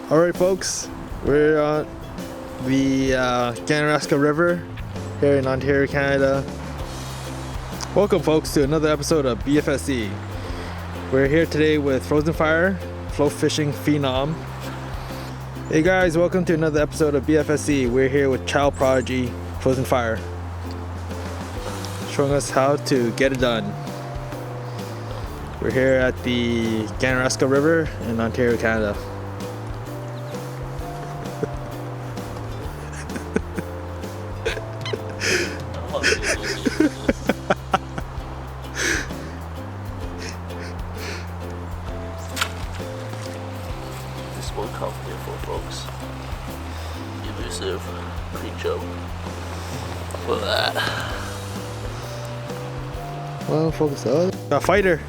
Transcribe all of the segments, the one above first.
Alright folks, we're on the Ganaraska River here in Ontario, Canada. Welcome folks to another episode of BFSC. We're here today with Frozen Fire, float fishing phenom. Hey guys, welcome to another episode of BFSC. We're here with child prodigy Frozen Fire, showing us how to get it done. We're here at the Ganaraska River in Ontario, Canada. This one come here for folks. Elusive creature. Look at that. Well, focus on a fighter.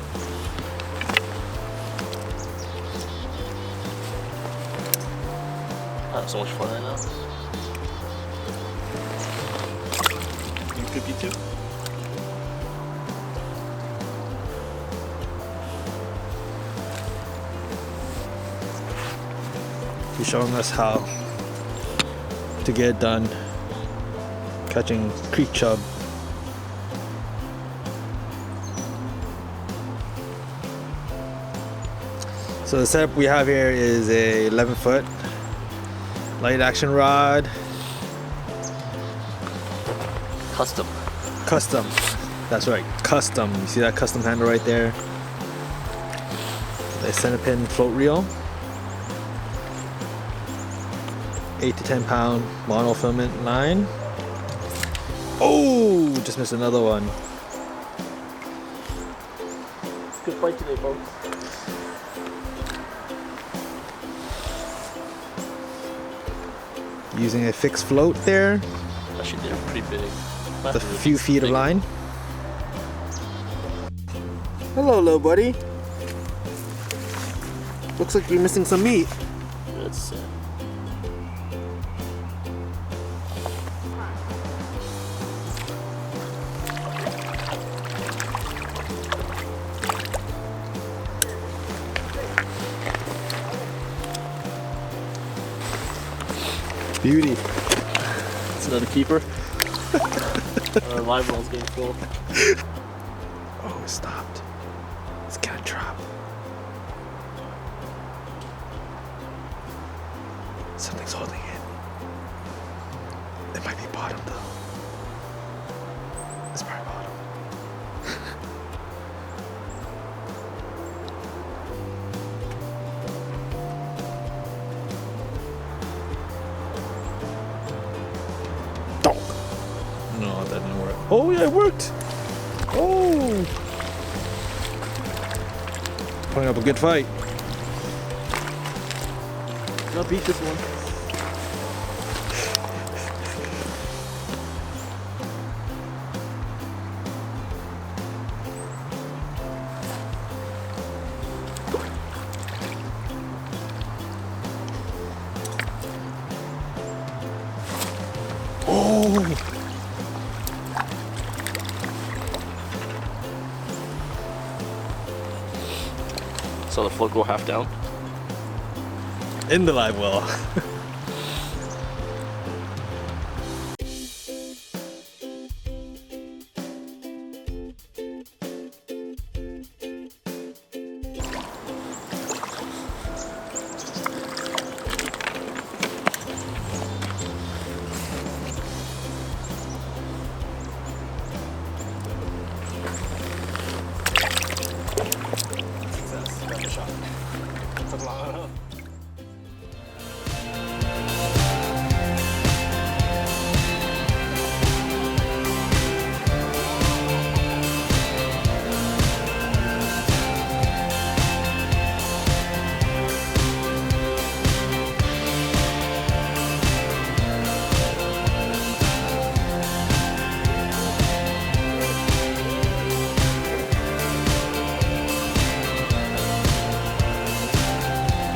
I have so much fun right now. You 52? He's showing us how to get it done, catching creek chub. So the setup we have here is a 11-foot light action rod. Custom. That's right, custom. You see that custom handle right there? The centerpin float reel. 8 to 10 pound monofilament line. Oh, just missed another one. Good fight today, folks. Using a fixed float there. Actually, they're pretty big. With a few feet of line. Hello, little buddy. Looks like you're missing some meat. That's Beauty. It's another keeper. Our live well's getting full. Oh, it stopped. It's gonna drop. Something's holding it. It might be bottom though. It's probably bottom. No, that didn't work. Oh yeah, it worked. Oh, putting up a good fight. I'll beat this one. Oh. So the float go half down. In the live well. Success. Got the shot. Took long enough.